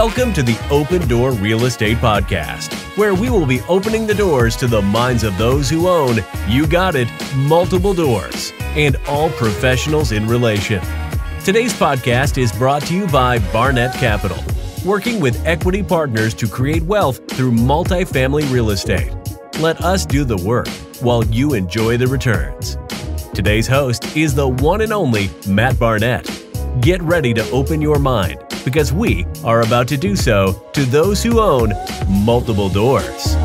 Welcome to the Open Door Real Estate Podcast, where we will be opening the doors to the minds of those who own, you got it, multiple doors, and all professionals in relation. Today's podcast is brought to you by Barnett Capital, working with equity partners to create wealth through multifamily real estate. Let us do the work while you enjoy the returns. Today's host is the one and only Matt Barnett. Get ready to open your mind, because we are about to do so to those who own multiple doors.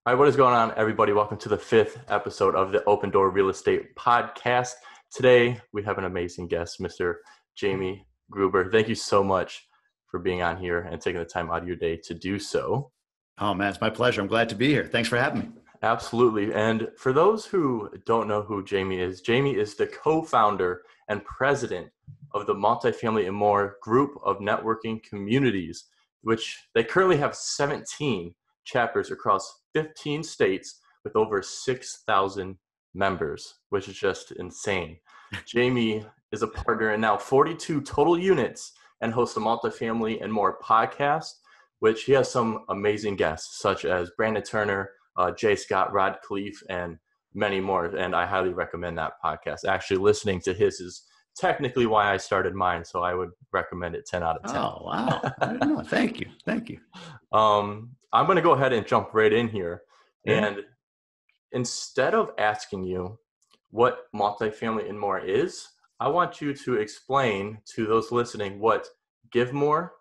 All right, what is going on, everybody? Welcome to the 5th episode of the Open Door Real Estate Podcast. Today, we have an amazing guest, Mr. Jamie Gruber. Thank you so much for being on here and taking the time out of your day to do so. Oh, man, it's my pleasure. I'm glad to be here. Thanks for having me. Absolutely. And for those who don't know who Jamie is the co-founder and president of the Multifamily and More group of networking communities, which they currently have 17 chapters across 15 states with over 6,000 members, which is just insane. Jamie is a partner in now 42 total units and hosts a Multifamily and More podcast, which he has some amazing guests such as Brandon Turner, Jay Scott, Rod Khleif, and many more. And I highly recommend that podcast. Actually, listening to his is technically why I started mine, so I would recommend it 10 out of 10. Oh, wow. I didn't know. Thank you. I'm going to go ahead and jump right in here. Yeah. And instead of asking you what Multifamily and More is, I want you to explain to those listening what give more,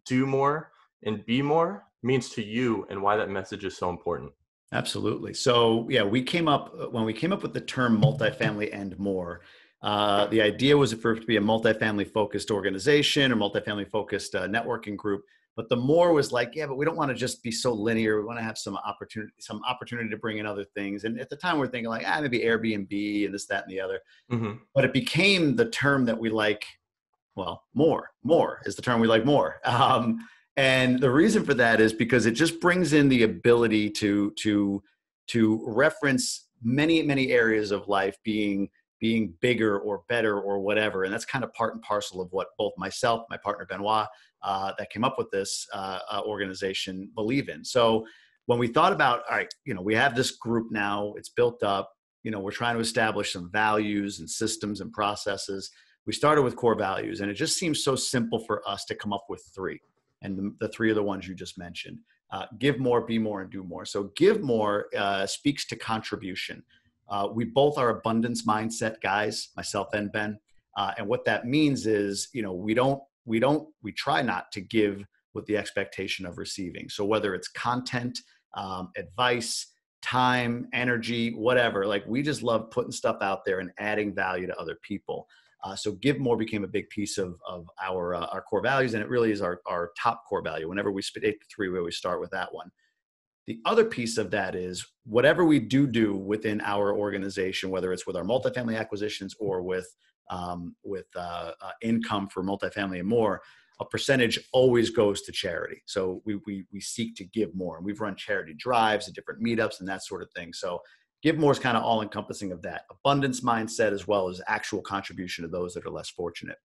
do more, and be more means to you and why that message is so important. Absolutely. So yeah, when we came up with the term multifamily and more, the idea was for it to be a multifamily focused organization or multifamily focused networking group. But the more was like, yeah, but we don't want to just be so linear. We want to have some opportunity to bring in other things. And at the time we're thinking like, maybe Airbnb and this, that, and the other. Mm-hmm. But it became the term that we like. Well, more is the term we like more. And the reason for that is because it just brings in the ability to reference many areas of life being bigger or better or whatever. And that's kind of part and parcel of what both myself, my partner Benoit, that came up with this organization believe in. So when we thought about, all right, we have this group now, it's built up, we're trying to establish some values and systems and processes. We started with core values, and it just seems so simple for us to come up with 3. And the 3 are the ones you just mentioned. Give more, be more, and do more. So give more speaks to contribution. We both are abundance mindset guys, myself and Ben. And what that means is, we try not to give with the expectation of receiving. So whether it's content, advice, time, energy, whatever, like we just love putting stuff out there and adding value to other people. So give more became a big piece of our core values. And it really is our top core value. Whenever we spit 8 to 3, we always start with that one. The other piece of that is whatever we do within our organization, whether it's with our multifamily acquisitions or with income for multifamily and more, a percentage always goes to charity. So we seek to give more, and we've run charity drives and different meetups and that sort of thing. So give more is kind of all encompassing of that abundance mindset as well as actual contribution to those that are less fortunate.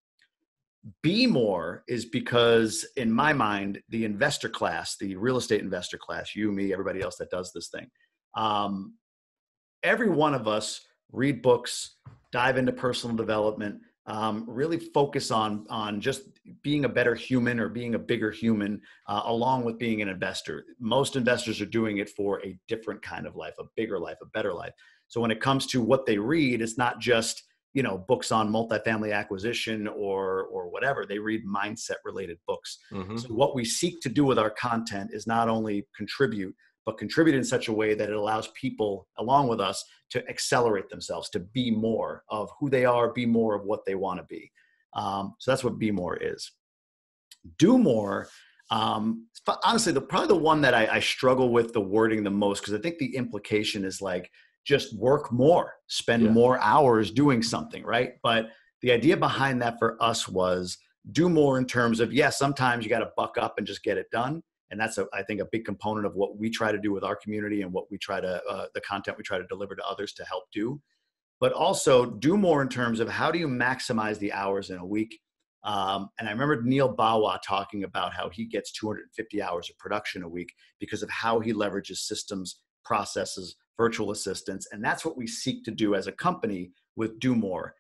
Be more is because in my mind, the investor class, the real estate investor class, you, me, everybody else that does this thing, every one of us read books, dive into personal development, really focus on just being a better human or being a bigger human, along with being an investor. Most investors are doing it for a different kind of life, a bigger life, a better life. So when it comes to what they read, it's not just books on multifamily acquisition or whatever. They read mindset related books. Mm-hmm. So what we seek to do with our content is not only contribute, but contribute in such a way that it allows people along with us to accelerate themselves, to be more of who they are, be more of what they want to be. So that's what be more is. Do more. Honestly, probably the one that I struggle with the wording the most, because I think the implication is like, just work more, spend more hours doing something, right? But the idea behind that for us was do more in terms of, sometimes you got to buck up and just get it done. And that's, I think, a big component of what we try to do with our community and what we try to, the content we try to deliver to others to help do. But also do more in terms of how do you maximize the hours in a week. And I remember Neil Bawa talking about how he gets 250 hours of production a week because of how he leverages systems, processes, virtual assistants. And that's what we seek to do as a company with Do More.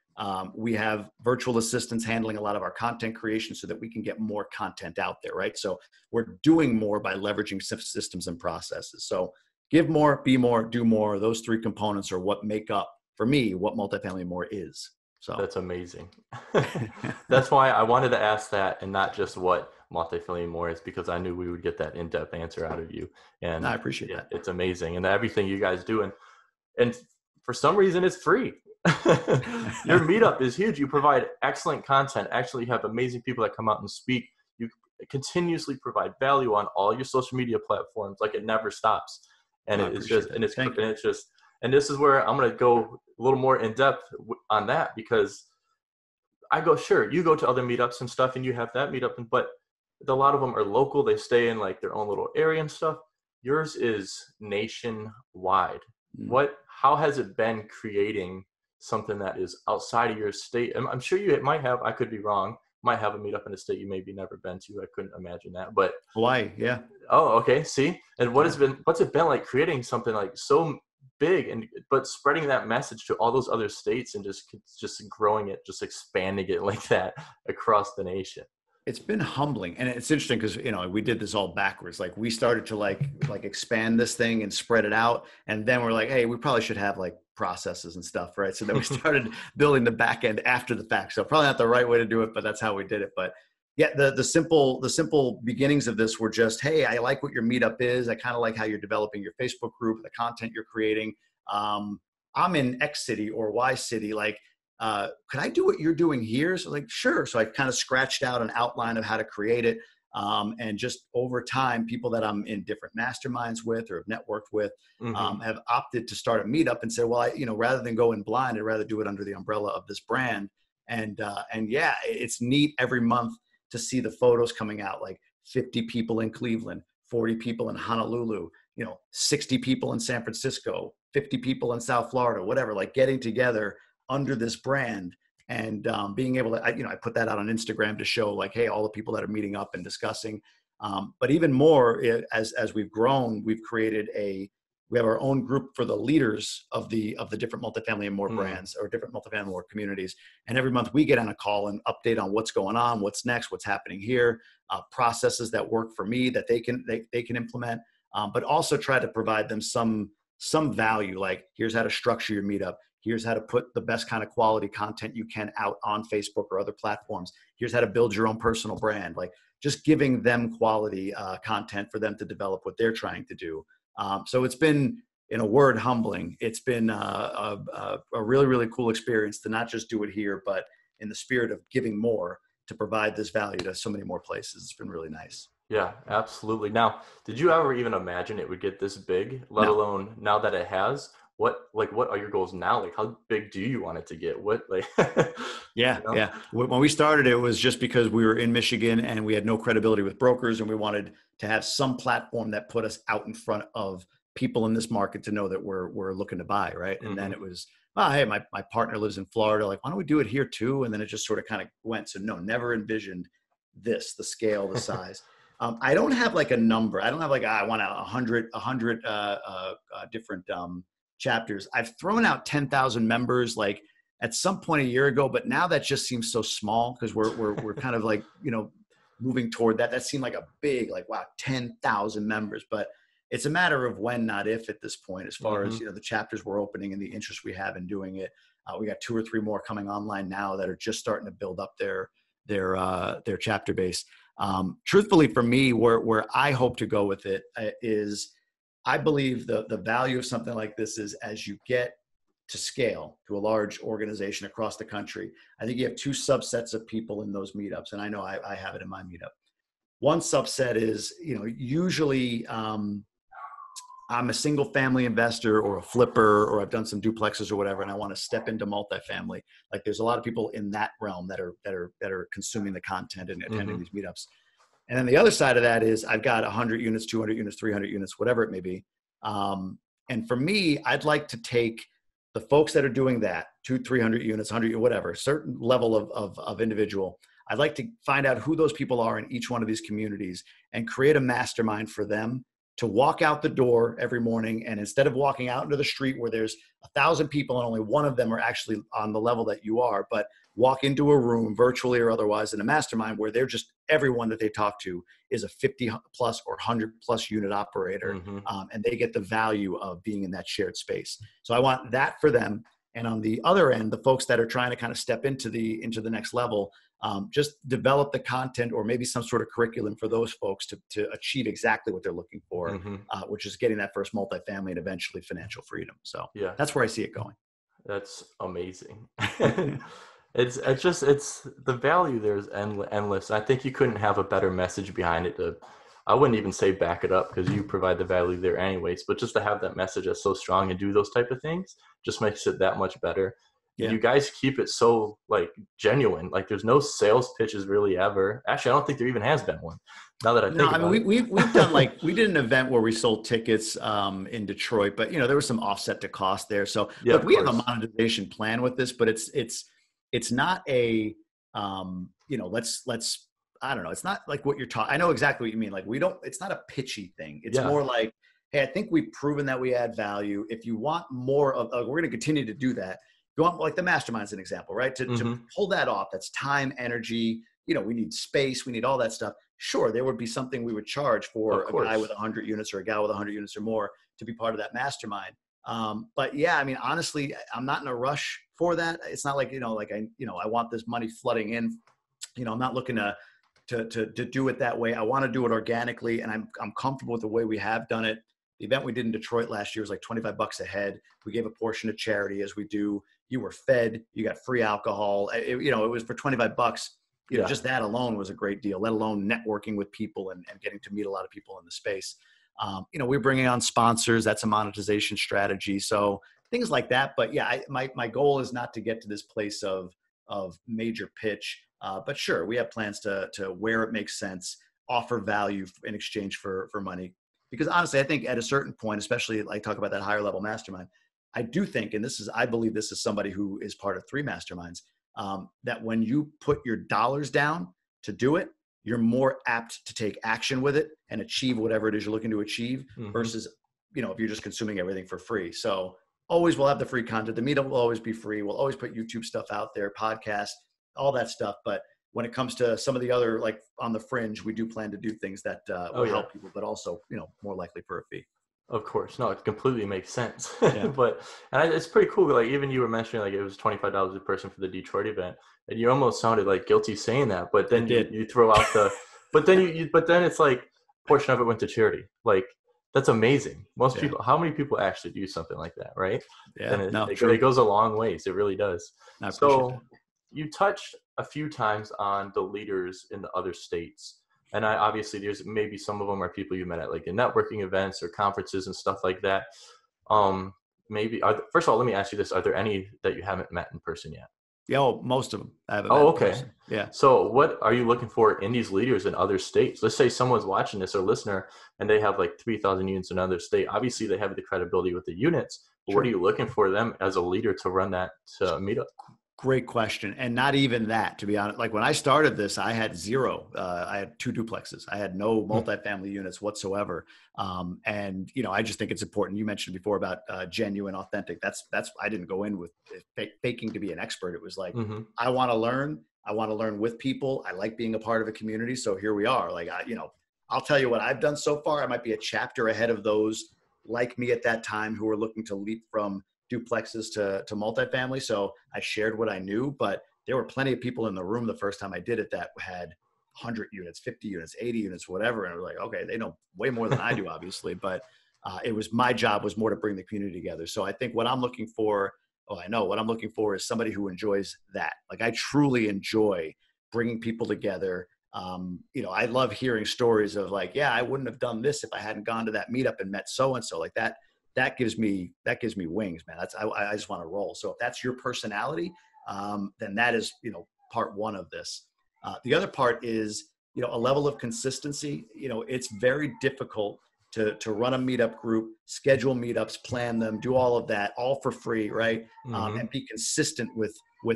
We have virtual assistants handling a lot of our content creation so that we can get more content out there, right? So we're doing more by leveraging systems and processes. So give more, be more, do more. Those three components are what make up, for me, what Multifamily and More is. So that's amazing. That's why I wanted to ask that and not just what Multifamily and More is, because I knew we would get that in-depth answer out of you. And I appreciate that. It's amazing. And everything you guys do. And for some reason, it's free. Your meetup is huge. You provide excellent content. Actually, you have amazing people that come out and speak. You continuously provide value on all your social media platforms. Like, it never stops. And it's just, and it's just, and this is where I'm going to go a little more in depth on that, because I go, sure, you go to other meetups and stuff and you have that meetup, but a lot of them are local. They stay in like their own little area and stuff. Yours is nationwide. How has it been creating something that is outside of your state? I'm sure you might have, I could be wrong, might have a meetup in a state you maybe never been to. I couldn't imagine that, but Hawaii, yeah. Oh, okay. See, and what's it been like creating something like so big but spreading that message to all those other states and just growing it, just expanding it like that across the nation? It's been humbling. And it's interesting because, we did this all backwards. Like, we started to like expand this thing and spread it out. And then we're like, hey, we probably should have like processes and stuff, right? So then we started building the back end after the fact. So probably not the right way to do it, but that's how we did it. But yeah, the simple beginnings of this were just, hey, I like what your meetup is. I kind of like how you're developing your Facebook group, the content you're creating. I'm in X city or Y city. Like, could I do what you're doing here? So like, sure. So I kind of scratched out an outline of how to create it. And just over time, people that I'm in different masterminds with or have networked with have opted to start a meetup and say, well, rather than go in blind, I'd rather do it under the umbrella of this brand. And yeah, it's neat every month to see the photos coming out, like 50 people in Cleveland, 40 people in Honolulu, 60 people in San Francisco, 50 people in South Florida, whatever, like getting together under this brand and being able to, I put that out on Instagram to show like, hey, all the people that are meeting up and discussing. But even more, as we've grown, we've created we have our own group for the leaders of the different Multifamily and More brands or different Multifamily and More communities. And every month we get on a call and update on what's going on, what's next, what's happening here, processes that work for me that they can implement, but also try to provide them some value. Like, here's how to structure your meetup. Here's how to put the best kind of quality content you can out on Facebook or other platforms. Here's how to build your own personal brand. Like, just giving them quality content for them to develop what they're trying to do. So it's been, in a word, humbling. It's been a really, really cool experience to not just do it here, but in the spirit of giving more to provide this value to so many more places. It's been really nice. Yeah, absolutely. Now, did you ever even imagine it would get this big, let alone now that it has? What are your goals now? Like, how big do you want it to get? Yeah. When we started, it was just because we were in Michigan and we had no credibility with brokers, and we wanted to have some platform that put us out in front of people in this market to know that we're looking to buy, right? And then it was, hey, my partner lives in Florida. Like, why don't we do it here too? And then it just sort of kind of went. So no, never envisioned this, the scale, the size. I don't have like a number. I don't have like, I want 100 different chapters. I've thrown out 10,000 members like at some point a year ago, but now that just seems so small because we're kind of like, moving toward that. That seemed like a big, like, wow, 10,000 members, but it's a matter of when, not if at this point, as far as, the chapters we're opening and the interest we have in doing it. We got 2 or 3 more coming online now that are just starting to build up their chapter base. Truthfully for me, where I hope to go with it is, I believe the value of something like this is as you get to scale to a large organization across the country, I think you have 2 subsets of people in those meetups. And I know I have it in my meetup. One subset is, usually I'm a single family investor or a flipper, or I've done some duplexes or whatever, and I want to step into multifamily. Like, there's a lot of people in that realm that are consuming the content and attending these meetups. And then the other side of that is I've got 100 units, 200 units, 300 units, whatever it may be. And for me, I'd like to take the folks that are doing that, 200, 300 units, 100, whatever, certain level of individual. I'd like to find out who those people are in each one of these communities and create a mastermind for them to walk out the door every morning. And instead of walking out into the street where there's 1,000 people and only one of them are actually on the level that you are, but walk into a room virtually or otherwise in a mastermind where they're just, everyone that they talk to is a 50 plus or 100 plus unit operator. And they get the value of being in that shared space. So I want that for them. And on the other end, the folks that are trying to kind of step into the next level, just develop the content or maybe some sort of curriculum for those folks to achieve exactly what they're looking for, which is getting that first multifamily and eventually financial freedom. So yeah, that's where I see it going. That's amazing. It's the value there is endless. I think you couldn't have a better message behind it. I wouldn't even say back it up because you provide the value there anyways, but just to have that message that's so strong and do those type of things just makes it that much better. Yeah. You guys keep it so like genuine. Like there's no sales pitches really ever. Actually, I don't think there even has been one. Now that I think about it. We've done we did an event where we sold tickets in Detroit, but there was some offset to cost there. So yeah, look, we have a monetization plan with this, but it's not a let's I don't know. It's not like what you're talking. I know exactly what you mean. Like it's not a pitchy thing. It's more like, hey, I think we've proven that we add value. If you want more of, we're going to continue to do that. You want like the mastermind's an example, right? To pull that off, that's time, energy. We need space. We need all that stuff. Sure, there would be something we would charge for a guy with 100 units or a gal with 100 units or more to be part of that mastermind. But yeah, I mean, honestly, I'm not in a rush for that. It's not like, I want this money flooding in. I'm not looking to do it that way. I want to do it organically, and I'm comfortable with the way we have done it. The event we did in Detroit last year was like $25 a head. We gave a portion to charity as we do. You were fed, you got free alcohol. It was for $25. Just that alone was a great deal, let alone networking with people and getting to meet a lot of people in the space. We're bringing on sponsors. That's a monetization strategy. So things like that. But yeah, my goal is not to get to this place of major pitch. But sure, we have plans to where it makes sense, offer value in exchange for money. Because honestly, I think at a certain point, especially like talk about that higher level mastermind, I do think, and I believe this is somebody who is part of 3 masterminds, that when you put your dollars down to do it, you're more apt to take action with it and achieve whatever it is you're looking to achieve versus, if you're just consuming everything for free. So always we'll have the free content. The meetup will always be free. We'll always put YouTube stuff out there, podcasts, all that stuff. But when it comes to some of the other, like on the fringe, we do plan to do things that will help people, but also, more likely for a fee. Of course. No, it completely makes sense. Yeah. And it's pretty cool. Like even you were mentioning like it was $25 a person for the Detroit event, and you almost sounded like guilty saying that, but then you throw out but then it's like a portion of it went to charity. Like that's amazing. Most people, how many people actually do something like that? Right. Yeah. And it goes a long ways. It really does. So you touched a few times on the leaders in the other states. And obviously there's maybe some of them are people you met at like in networking events or conferences and stuff like that. First of all, let me ask you this. Are there any that you haven't met in person yet? Yeah, most of them I haven't met in person. Yeah. So what are you looking for in these leaders in other states? Let's say someone's watching this or listener and they have like 3,000 units in another state. Obviously they have the credibility with the units, but what are you looking for them as a leader to run that meetup? Great question. And not even that, to be honest. Like when I started this, I had 0. I had 2 duplexes. I had no multifamily units whatsoever. And I just think it's important. You mentioned before about genuine, authentic. That's I didn't go in with faking to be an expert. It was like, I want to learn. I want to learn with people. I like being a part of a community. So here we are. Like, I'll tell you what I've done so far. I might be a chapter ahead of those like me at that time who are looking to leap from duplexes to multifamily. So I shared what I knew, but there were plenty of people in the room the first time I did it that had 100 units, 50 units, 80 units, whatever. And I was like, okay, they know way more than I do, obviously, but my job was more to bring the community together. So I think what I'm looking for is somebody who enjoys that. Like I truly enjoy bringing people together. I love hearing stories of like, yeah, I wouldn't have done this if I hadn't gone to that meetup and met so-and-so like that. That gives me wings, man. I just want to roll. So if that's your personality, then that is, part one of this. The other part is a level of consistency. It's very difficult to run a meetup group, schedule meetups, plan them, do all of that, all for free, right? And be consistent with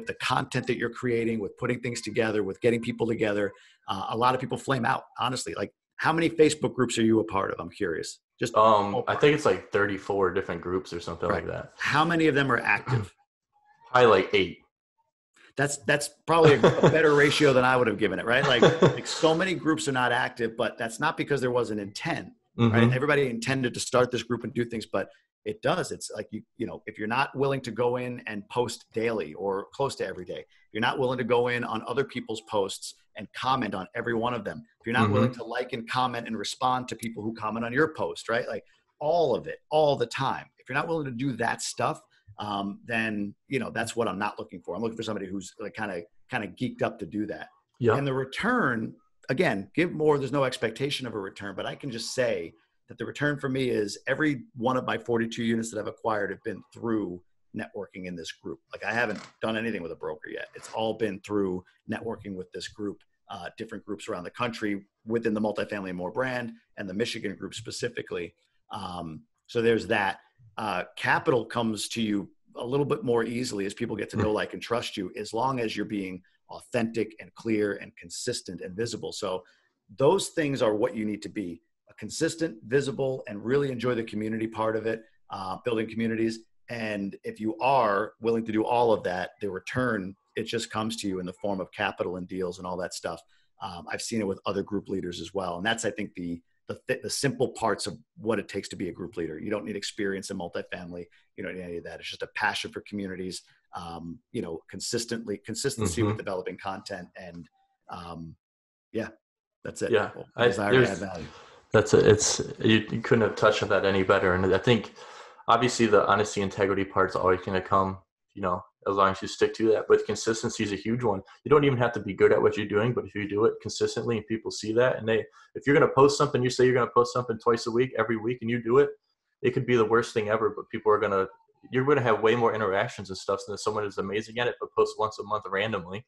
the content that you're creating, with putting things together, with getting people together. A lot of people flame out, honestly. Like, how many Facebook groups are you a part of? I'm curious. Just I think it's like 34 different groups or something like that. How many of them are active? Probably like 8. That's probably a better ratio than I would have given it, right? Like so many groups are not active, but that's not because there was an intent, right? Everybody intended to start this group and do things, but it does. It's like, if you're not willing to go in and post daily or close to every day, if you're not willing to go in on other people's posts and comment on every one of them, if you're not willing to like and comment and respond to people who comment on your post, right? Like all of it, all the time. If you're not willing to do that stuff, then, that's what I'm not looking for. I'm looking for somebody who's like kind of geeked up to do that. Yeah. And the return, again, give more, there's no expectation of a return, but I can just say that the return for me is every one of my 42 units that I've acquired have been through networking in this group. Like, I haven't done anything with a broker yet. It's all been through networking with this group, different groups around the country within the Multifamily and More brand, and the Michigan group specifically. So there's that. Capital comes to you a little bit more easily as people get to know, like, and trust you, as long as you're being authentic and clear and consistent and visible. So those things are what you need to be: consistent, visible, and really enjoy the community part of it, building communities. And if you are willing to do all of that, the return, it just comes to you in the form of capital and deals and all that stuff. I've seen it with other group leaders as well. And that's, I think, the simple parts of what it takes to be a group leader. You don't need experience in multifamily. You don't need any of that. It's just a passion for communities, consistency with developing content. And that's it. Yeah. Desire to add value. That's it. You couldn't have touched on that any better. And I think obviously the honesty, integrity part's always going to come, as long as you stick to that. But consistency is a huge one. You don't even have to be good at what you're doing, but if you do it consistently and people see that, and if you're going to post something, you say you're going to post something twice a week, every week, and you do it, it could be the worst thing ever, but you're going to have way more interactions and stuff than someone who's amazing at it, but posts once a month randomly.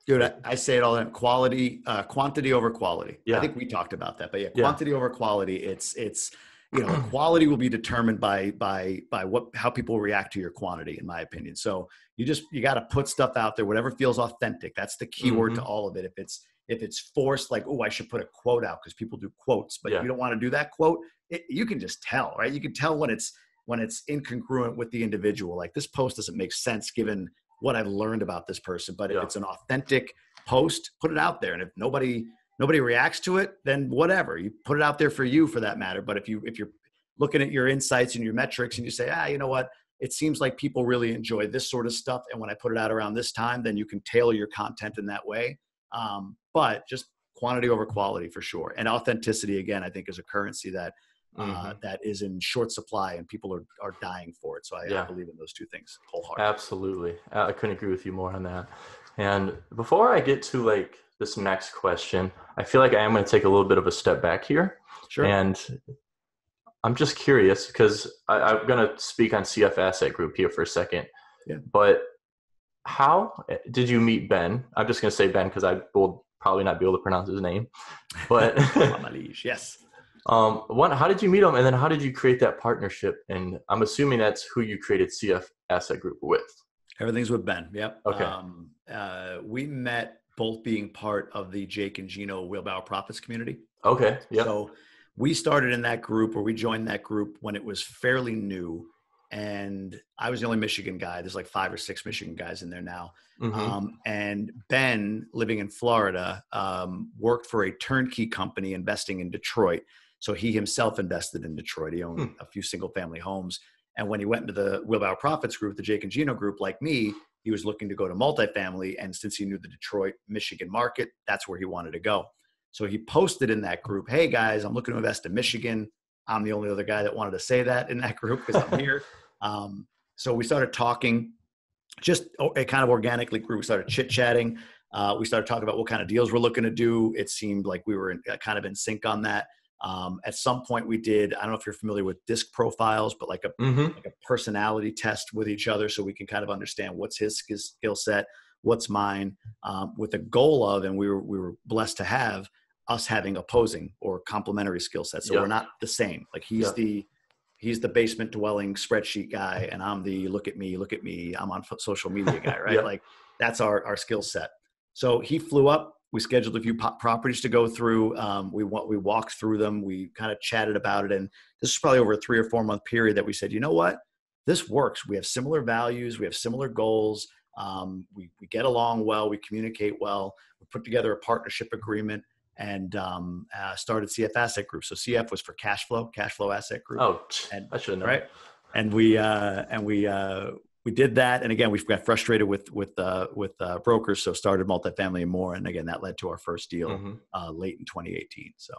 Dude, I say it all the time: quantity over quality. Yeah. I think we talked about that, but quantity over quality. It's quality will be determined by how people react to your quantity, in my opinion. So you got to put stuff out there, whatever feels authentic. That's the key word to all of it. If it's forced, like, I should put a quote out because people do quotes, but you don't want to do that quote. You can just tell, right? You can tell when it's incongruent with the individual. Like, this post doesn't make sense given what I've learned about this person. But if it's an authentic post, put it out there. And if nobody reacts to it, then whatever, you put it out there for you, for that matter. But if you're looking at your insights and your metrics and you say, you know what, it seems like people really enjoy this sort of stuff, and when I put it out around this time, then you can tailor your content in that way. But just quantity over quality for sure. And authenticity, again, I think is a currency that is in short supply, and people are dying for it. So I believe in those two things wholeheartedly. Absolutely. I couldn't agree with you more on that. And before I get to this next question, I feel like I am going to take a little bit of a step back here. Sure. And I'm just curious because I'm going to speak on CF Asset Group here for a second. Yeah. But how did you meet Ben? I'm just going to say Ben because I will probably not be able to pronounce his name. But yes. How did you meet him? And then how did you create that partnership? And I'm assuming that's who you created CF Asset Group with. Everything's with Ben. Yep. Okay. We met both being part of the Jake and Gino Wheelbarrow Profits community. Okay. Yeah. So we started in that group, or we joined that group when it was fairly new, and I was the only Michigan guy. There's like 5 or 6 Michigan guys in there now. And Ben, living in Florida, worked for a turnkey company investing in Detroit. So he himself invested in Detroit. He owned a few single family homes. And when he went into the Wheelbarrow Profits group, the Jake and Gino group, like me, he was looking to go to multifamily. And since he knew the Detroit, Michigan market, that's where he wanted to go. So he posted in that group, "Hey guys, I'm looking to invest in Michigan." I'm the only other guy that wanted to say that in that group because I'm here. So we started talking, just it kind of organically grew. We started chit-chatting. We started talking about what kind of deals we're looking to do. It seemed like we were kind of in sync on that. At some point we did, I don't know if you're familiar with disc profiles, but like a personality test with each other, so we can kind of understand what's his skill set, what's mine, with the goal of, and we were blessed to have us having opposing or complementary skill sets. So we're not the same. Like he's the basement dwelling spreadsheet guy, and I'm the look at me, I'm on social media guy, right? Like that's our skill set. So he flew up. We scheduled a few properties to go through. We walked through them. We kind of chatted about it, and this is probably over a 3 or 4 month period that we said, you know what, this works. We have similar values. We have similar goals. We get along well. We communicate well. We put together a partnership agreement and started CF Asset Group. So CF was for cash flow asset group. Oh, and, I should have known. Right. And we did that. And again, we got frustrated with brokers. So started Multifamily and More. And again, that led to our first deal late in 2018. So.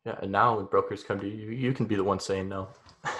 Yeah. And now when brokers come to you, you can be the one saying no.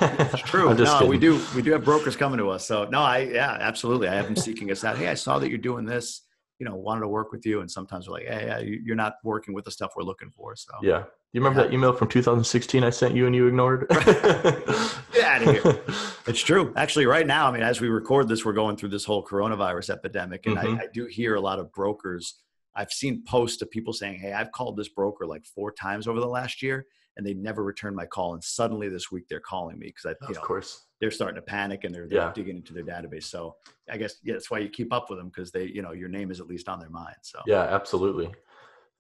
It's true. No, we do have brokers coming to us. So no, absolutely. I have them seeking us out. Hey, I saw that you're doing this, wanted to work with you. And sometimes we're like, hey, you're not working with the stuff we're looking for. So yeah. You remember that email from 2016 I sent you and you ignored? Get out of here. It's true. Actually, right now, I mean, as we record this, we're going through this whole coronavirus epidemic. And I do hear a lot of brokers. I've seen posts of people saying, hey, I've called this broker like 4 times over the last year and they never returned my call. And suddenly this week they're calling me because of course they're starting to panic and they're digging into their database. So I guess, that's why you keep up with them, because they, your name is at least on their mind. So yeah, absolutely.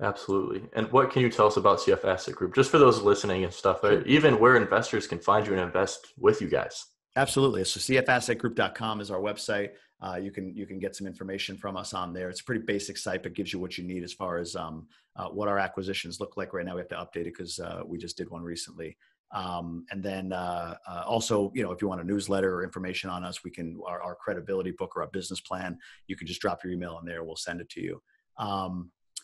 Absolutely. And what can you tell us about CF Asset Group, just for those listening and stuff, even where investors can find you and invest with you guys? Absolutely. So cfassetgroup.com is our website. You can get some information from us on there. It's a pretty basic site, but gives you what you need as far as what our acquisitions look like right now. We have to update it because we just did one recently. And then also, if you want a newsletter or information on us, our credibility book or our business plan, you can just drop your email in there. We'll send it to you.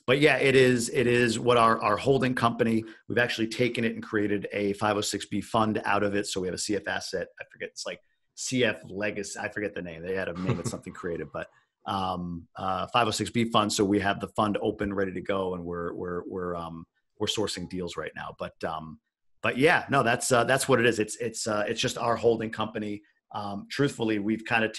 But yeah, it is what our holding company, we've actually taken it and created a 506B fund out of it. So we have a CF asset. I forget, it's like CF Legacy. I forget the name. They had to name it something creative, but 506B fund. So we have the fund open, ready to go, and we're sourcing deals right now. But yeah, no, that's what it is. It's just our holding company. Truthfully, we've kind of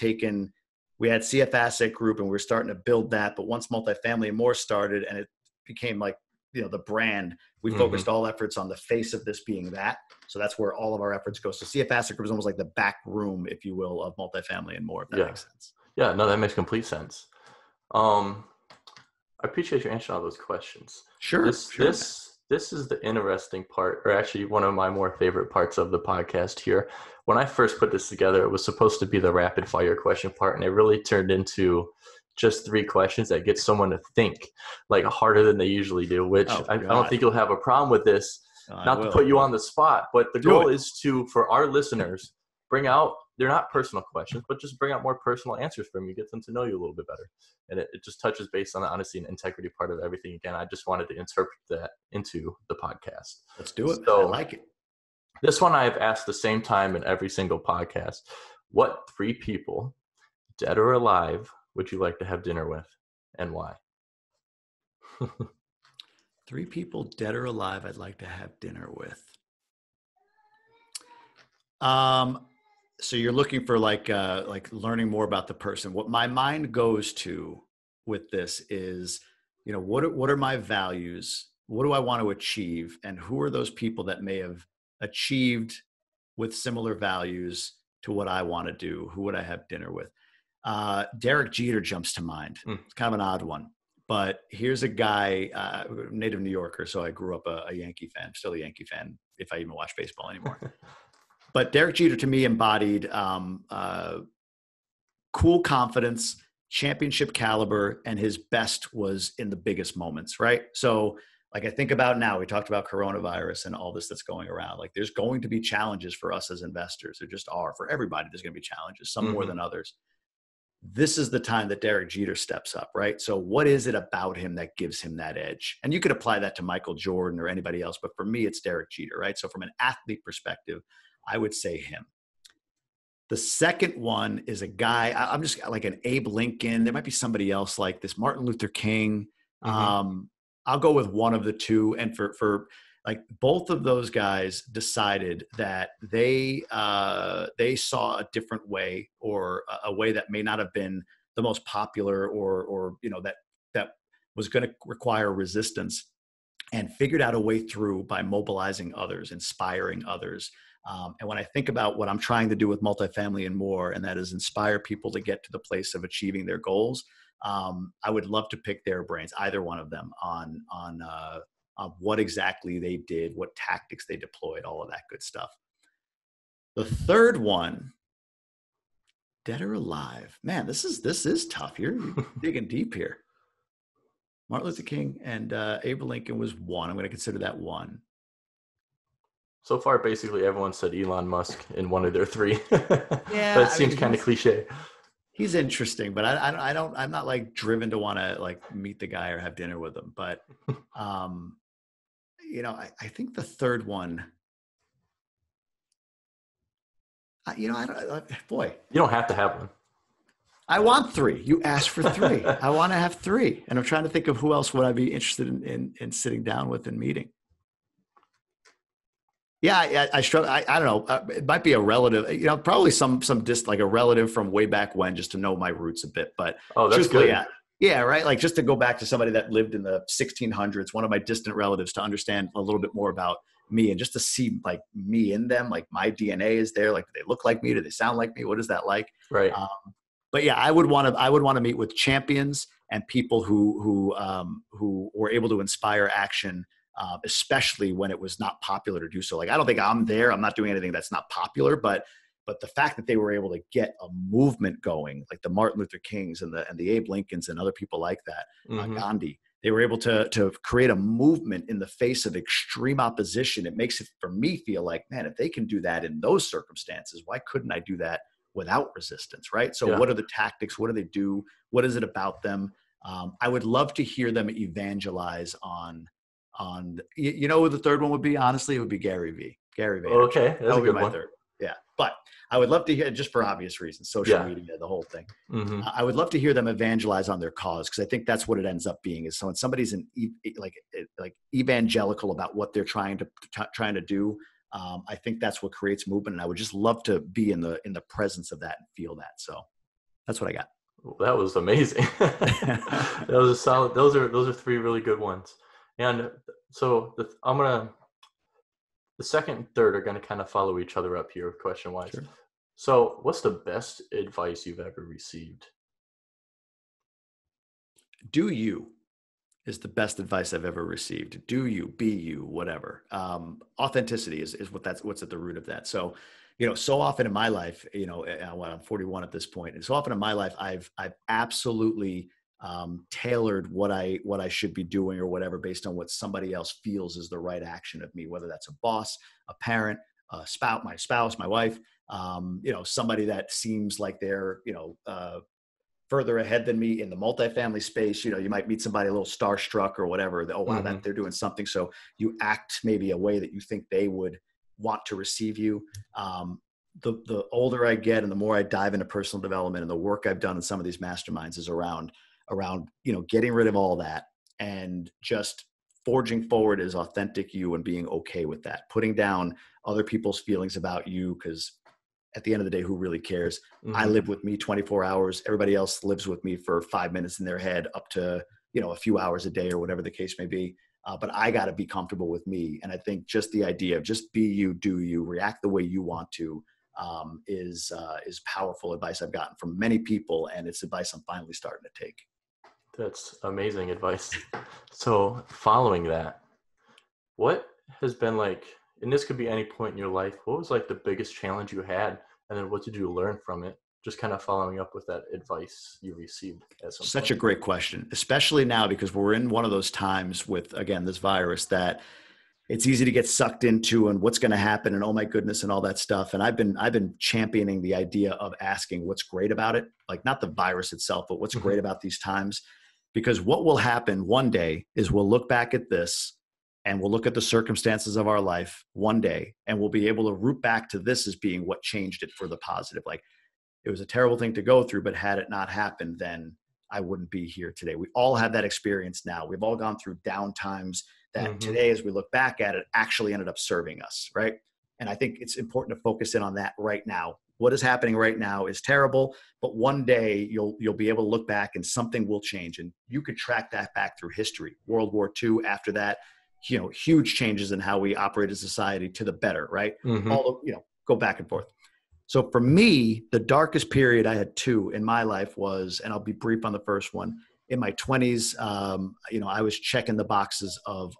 we had CF Asset Group and we were starting to build that. But once Multifamily and More started and it became like, the brand, we focused all efforts on the face of this being that. So that's where all of our efforts go. So CF Asset Group is almost like the back room, if you will, of Multifamily and More, if that makes sense. Yeah, no, that makes complete sense. I appreciate you answering all those questions. Sure. This is the interesting part, or actually one of my more favorite parts of the podcast here. When I first put this together, it was supposed to be the rapid fire question part, and it really turned into just 3 questions that get someone to think like harder than they usually do, which I don't think you'll have a problem with this. Not to put you on the spot, but the goal is for our listeners, bring out, they're not personal questions, but just bring out more personal answers from you, get them to know you a little bit better. And it just touches base on the honesty and integrity part of everything. Again, I just wanted to interpret that into the podcast. Let's do it. So, I like it. This one I've asked the same time in every single podcast. What 3 people, dead or alive, would you like to have dinner with, and why? 3 people, dead or alive, I'd like to have dinner with. So you're looking for like learning more about the person. What my mind goes to with this is, what are my values? What do I want to achieve? And who are those people that may have achieved with similar values to what I want to do? Who would I have dinner with? Derek Jeter jumps to mind. It's kind of an odd one, but here's a guy, native New Yorker. So I grew up a Yankee fan, still a Yankee fan, if I even watch baseball anymore. But Derek Jeter to me embodied cool confidence, championship caliber, and his best was in the biggest moments, right? So like I think about now, we talked about coronavirus and all this that's going around. Like there's going to be challenges for us as investors. There just are. For everybody, there's going to be challenges, some more than others. This is the time that Derek Jeter steps up, right? So what is it about him that gives him that edge? And you could apply that to Michael Jordan or anybody else, but for me, it's Derek Jeter, right? So from an athlete perspective, I would say him. The second one is a guy, I'm just like an Abe Lincoln. There might be somebody else like this, Martin Luther King. I'll go with one of the two. And for like both of those guys decided that they saw a different way, or a way that may not have been the most popular, or that was going to require resistance. and figured out a way through by mobilizing others, inspiring others. And when I think about what I'm trying to do with Multifamily and More, and that is inspire people to get to the place of achieving their goals, I would love to pick their brains, either one of them, on what exactly they did, what tactics they deployed, all of that good stuff. The third one, dead or alive. Man, this is tough. You're digging deep here. Martin Luther King and Abraham Lincoln was one. I'm going to consider that one. So far, basically everyone said Elon Musk in one of their three. Yeah, that seems kind of cliche. He's interesting, but I'm not like driven to want to like meet the guy or have dinner with him. But you know, I think the third one. You know, boy, you don't have to have one. I want three. You asked for three. I want to have three, and I'm trying to think of who else would I be interested in sitting down with and meeting. Yeah, I struggle. I don't know. It might be a relative. You know, probably some like a relative from way back when, just to know my roots a bit. But that's good. Yeah, right. Like just to go back to somebody that lived in the 1600s, one of my distant relatives, to understand a little bit more about me and just to see like me in them, like my DNA is there. Like, do they look like me? Do they sound like me? What is that like? Right. But yeah, I would want to meet with champions and people who were able to inspire action, especially when it was not popular to do so. Like, I don't think I'm there. I'm not doing anything that's not popular, but the fact that they were able to get a movement going, like the Martin Luther Kings and the Abe Lincolns and other people like that, Gandhi, they were able to create a movement in the face of extreme opposition. It makes it, for me, feel like, man, if they can do that in those circumstances, why couldn't I do that without resistance, right? So what are the tactics? What do they do? What is it about them? I would love to hear them evangelize on you know who the third one would be? Honestly, it would be Gary V. Gary V. Okay, that's a good one. Third. Yeah, but I would love to hear, just for obvious reasons, social media, the whole thing. I would love to hear them evangelize on their cause, because I think that's what it ends up being. Is so when somebody's like evangelical about what they're trying to do, I think that's what creates movement. And I would just love to be in the presence of that and feel that. So that's what I got. Well, that was amazing. That was a solid. Those are three really good ones. And so the second and third are going to kind of follow each other up here, question-wise. Sure. So what's the best advice you've ever received? Do you is the best advice I've ever received. Do you, be you, whatever. Authenticity is what's at the root of that. So, you know, so often in my life, you know, I'm 41 at this point, and so often in my life, I've absolutely tailored what I should be doing or whatever based on what somebody else feels is the right action of me, whether that's a boss, a parent, a spouse, my wife, you know, somebody that seems like they're, you know, further ahead than me in the multifamily space. You know, you might meet somebody a little starstruck or whatever. Oh, wow, that they're doing something. So you act maybe a way that you think they would want to receive you. The older I get and the more I dive into personal development, and the work I've done in some of these masterminds is around, you know, getting rid of all that and just forging forward as authentic you and being okay with that, putting down other people's feelings about you. Because at the end of the day, who really cares? I live with me 24 hours. Everybody else lives with me for 5 minutes in their head, up to, you know, a few hours a day or whatever the case may be. But I got to be comfortable with me. And I think just the idea of just be you, do you, react the way you want to, is powerful advice I've gotten from many people. And it's advice I'm finally starting to take. That's amazing advice. So following that, what has been like, and this could be any point in your life, what was like the biggest challenge you had? And then what did you learn from it? Just kind of following up with that advice you received. Such a great question, especially now, because we're in one of those times with, again, this virus that it's easy to get sucked into and what's going to happen and oh my goodness and all that stuff. And I've been championing the idea of asking what's great about it, like not the virus itself, but what's great about these times. Because what will happen one day is we'll look back at this and we'll look at the circumstances of our life one day, and we'll be able to root back to this as being what changed it for the positive. Like, it was a terrible thing to go through, but had it not happened, then I wouldn't be here today. We all have that experience now. We've all gone through down times that today, as we look back at it, actually ended up serving us, right? And I think it's important to focus in on that right now. What is happening right now is terrible, but one day you'll be able to look back and something will change. And you could track that back through history. World War II, after that, huge changes in how we operate as society to the better, right? All the, go back and forth. So for me, the darkest period, I had two in my life was, and I'll be brief on the first one, in my 20s, I was checking the boxes of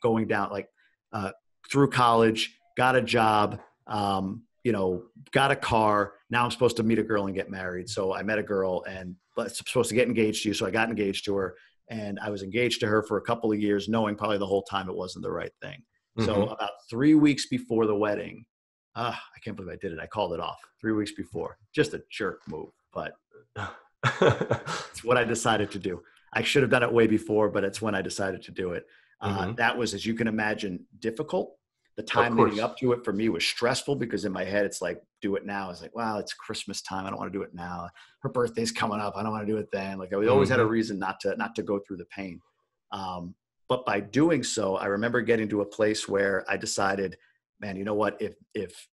going down, through college, got a job, got a car. Now I'm supposed to meet a girl and get married. So I met a girl and supposed to get engaged to you. So I got engaged to her, and I was engaged to her for a couple of years, knowing probably the whole time it wasn't the right thing. So about 3 weeks before the wedding, I can't believe I did it. I called it off 3 weeks before. Just a jerk move, but it's what I decided to do. I should have done it way before, but it's when I decided to do it. That was, as you can imagine, difficult. The time leading up to it for me was stressful because in my head, it's like, do it now. It's like, wow, it's Christmas time. I don't want to do it now. Her birthday's coming up. I don't want to do it then. Like I always had a reason not to go through the pain. But by doing so, I remember getting to a place where I decided, man, you know what, if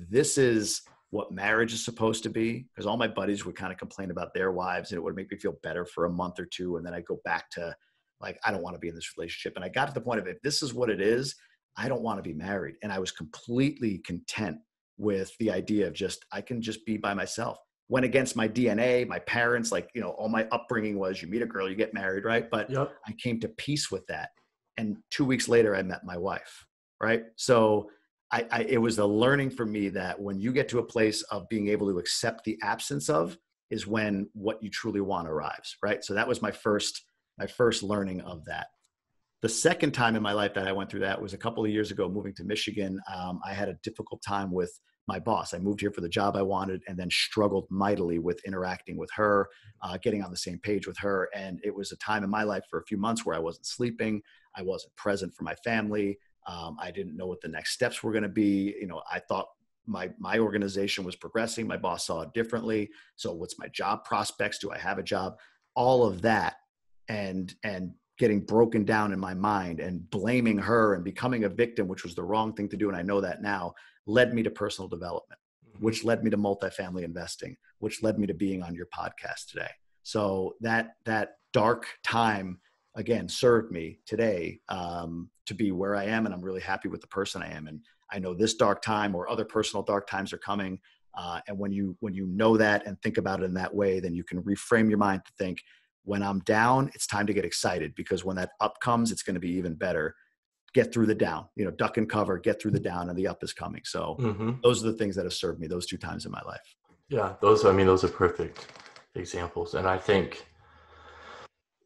this is what marriage is supposed to be, because all my buddies would kind of complain about their wives and it would make me feel better for a month or two. And then I'd go back to like, I don't want to be in this relationship. And I got to the point of, if this is what it is, I don't want to be married. And I was completely content with the idea of I can just be by myself. Went against my DNA, my parents, all my upbringing was you meet a girl, you get married, right? But I came to peace with that. And 2 weeks later, I met my wife, right? So it was a learning for me that when you get to a place of being able to accept the absence of is when what you truly want arrives, right? So that was my first learning of that. The second time in my life that I went through that was a couple of years ago, moving to Michigan. I had a difficult time with my boss. I moved here for the job I wanted and then struggled mightily with interacting with her, getting on the same page with her. And it was a time in my life for a few months where I wasn't sleeping. I wasn't present for my family. I didn't know what the next steps were going to be. I thought my organization was progressing. My boss saw it differently. So what's my job prospects? Do I have a job? All of that. And getting broken down in my mind and blaming her and becoming a victim, which was the wrong thing to do. And I know that now, led me to personal development, which led me to multifamily investing, which led me to being on your podcast today. So that dark time, again, served me today to be where I am. And I'm really happy with the person I am. And I know this dark time or other personal dark times are coming. And when you know that and think about it in that way, then you can reframe your mind to think, when I'm down, it's time to get excited, because when that up comes, it's going to be even better. Get through the down, duck and cover, get through the down, and the up is coming. So those are the things that have served me those two times in my life. Yeah, those are perfect examples. And I think,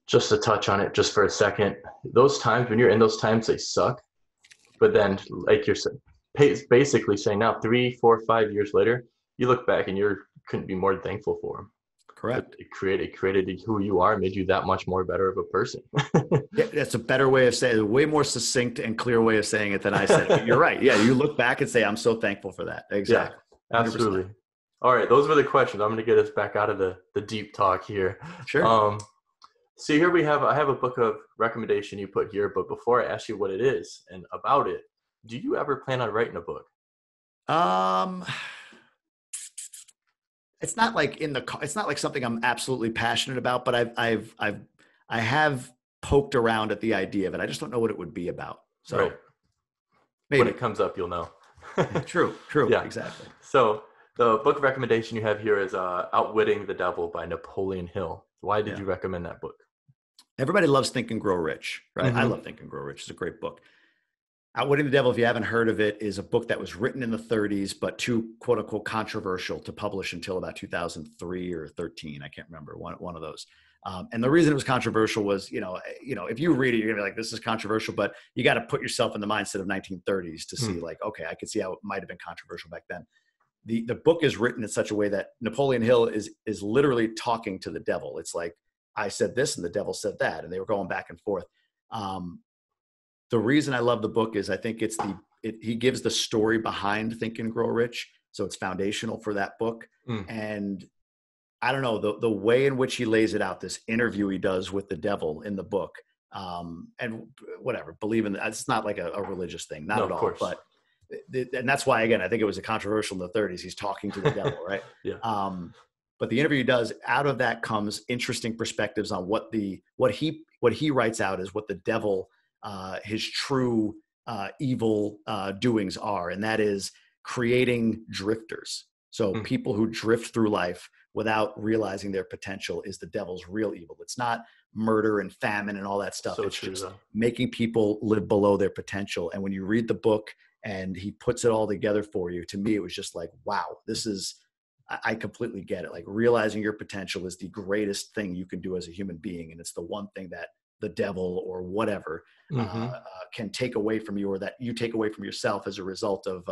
just to touch on it just for a second, those times, when you're in those times, they suck. But then, like you're basically saying now, 3, 4, 5 years later, you look back and you couldn't be more thankful for them. Correct. It created who you are, made you that much more better of a person. Yeah, that's a better way of saying it, a way more succinct and clear way of saying it than I said. But you're right. Yeah, you look back and say, I'm so thankful for that. Exactly. Yeah, absolutely. 100%. All right, those were the questions. I'm going to get us back out of the deep talk here. Sure. See, here I have a book of recommendation you put here, but before I ask you what it is and about it, do you ever plan on writing a book? It's not like it's not like something I'm absolutely passionate about, but I have poked around at the idea of it. I just don't know what it would be about. So right. Maybe when it comes up, you'll know. True. Yeah, exactly. So the book recommendation you have here is Outwitting the Devil by Napoleon Hill. Why did you recommend that book? Everybody loves Think and Grow Rich, right? I love Think and Grow Rich. It's a great book. Outwitting the Devil, if you haven't heard of it, is a book that was written in the 30s, but too, quote unquote, controversial to publish until about 2003 or 13. I can't remember, one of those. And the reason it was controversial was, if you read it, you're gonna be like, this is controversial, but you got to put yourself in the mindset of 1930s to see like, okay, I could see how it might've been controversial back then. The book is written in such a way that Napoleon Hill is literally talking to the devil. It's like, I said this and the devil said that, and they were going back and forth. The reason I love the book is I think he gives the story behind Think and Grow Rich. So it's foundational for that book. And I don't know, the way in which he lays it out, this interview he does with the devil in the book, and whatever, believe in that. It's not like a religious thing, not at all. Course. But and that's why, again, I think it was a controversial in the 30s. He's talking to the devil, right? Yeah. But the interview he does, out of that comes interesting perspectives on what he writes out is what the devil his true evil doings are, and that is creating drifters. So people who drift through life without realizing their potential is the devil's real evil. It's not murder and famine and all that stuff. It's just making people live below their potential. And when you read the book and he puts it all together for you, to me, it was just like, wow, I completely get it. Like, realizing your potential is the greatest thing you can do as a human being. And it's the one thing that the devil or whatever can take away from you, or that you take away from yourself as a result of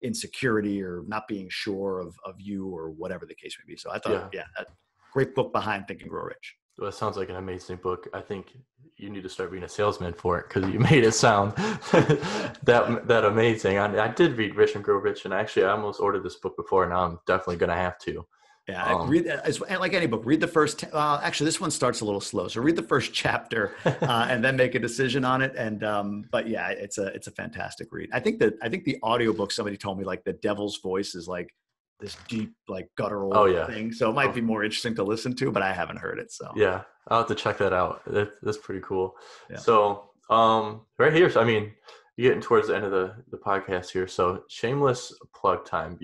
insecurity or not being sure of you, or whatever the case may be. So I thought, a great book behind Think and Grow Rich. Well, it sounds like an amazing book. I think you need to start being a salesman for it, because you made it sound that amazing. I did read Rich and Grow Rich, and actually I almost ordered this book before. Now I'm definitely going to have to. Yeah, read like any book. Read the first. Actually, this one starts a little slow, so read the first chapter and then make a decision on it. And but yeah, it's a fantastic read. I think the audiobook, somebody told me, like, the devil's voice is like this deep, like, guttural thing. So it might be more interesting to listen to, but I haven't heard it. So yeah, I'll have to check that out. That's pretty cool. Yeah. So right here, so I mean, you're getting towards the end of the podcast here. So shameless plug time.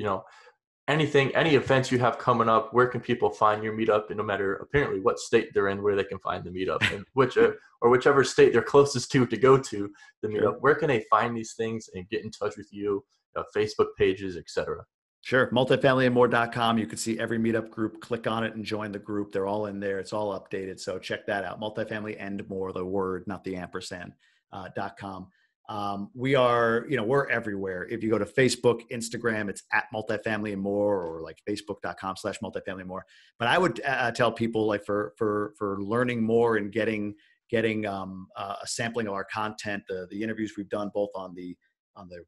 Any events you have coming up, where can people find your meetup? And no matter apparently what state they're in, where they can find the meetup, and whichever state they're closest to go to the meetup, where can they find these things and get in touch with you? Facebook pages, etc. Sure. Multifamilyandmore.com. You can see every meetup group. Click on it and join the group. They're all in there. It's all updated. So check that out. Multifamily and More, the word, not the ampersand, .com. We are, we're everywhere. If you go to Facebook, Instagram, it's at Multifamily and More, or like facebook.com/multifamily and more. But I would tell people, like, for learning more and getting a sampling of our content, the interviews we've done both on the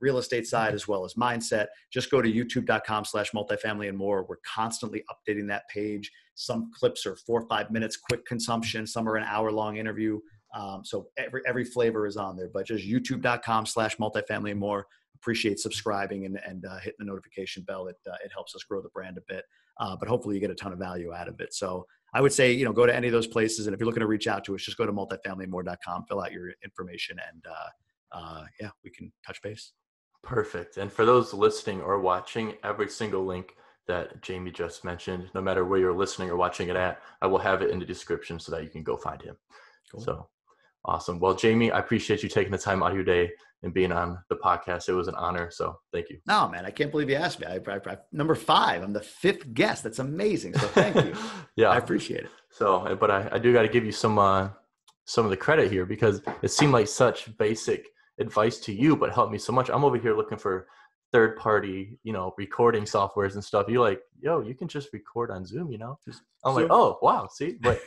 real estate side as well as mindset, just go to youtube.com/multifamily and more. We're constantly updating that page. Some clips are 4 or 5 minutes, quick consumption. Some are an hour-long interview. So every flavor is on there, but just youtube.com/multifamily and more. Appreciate subscribing and hitting the notification bell. It helps us grow the brand a bit, but hopefully you get a ton of value out of it. So I would say, go to any of those places. And if you're looking to reach out to us, just go to multifamilyandmore.com, fill out your information, and we can touch base. Perfect. And for those listening or watching, every single link that Jamie just mentioned, no matter where you're listening or watching it at, I will have it in the description so that you can go find him. Cool. So awesome. Well, Jamie, I appreciate you taking the time out of your day and being on the podcast. It was an honor. So thank you. No, man, I can't believe you asked me. I number 5. I'm the 5th guest. That's amazing. So thank you. Yeah, I appreciate it. So, but I do got to give you some of the credit here, because it seemed like such basic advice to you, but helped me so much. I'm over here looking for third-party, recording softwares and stuff. You're like, yo, you can just record on Zoom, I'm like, oh, wow, see? But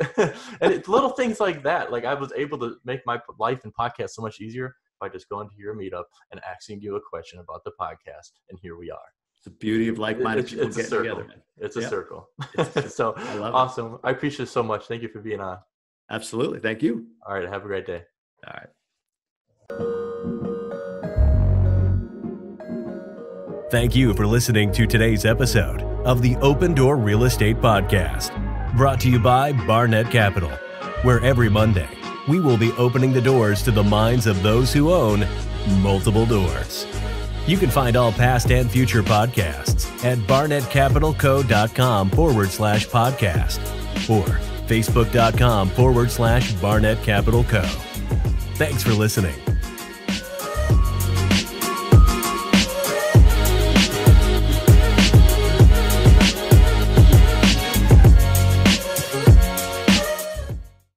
and it's little things like that. Like, I was able to make my life and podcast so much easier by just going to your meetup and asking you a question about the podcast, and here we are. It's the beauty of like-minded people getting together. It's a circle. So I love awesome. It. I appreciate it so much. Thank you for being on. Absolutely. Thank you. All right. Have a great day. All right. Thank you for listening to today's episode of the Open Door Real Estate Podcast, brought to you by Barnett Capital, where every Monday we will be opening the doors to the minds of those who own multiple doors. You can find all past and future podcasts at BarnettCapitalCO.com/podcast or Facebook.com/BarnettCapitalCO. Thanks for listening.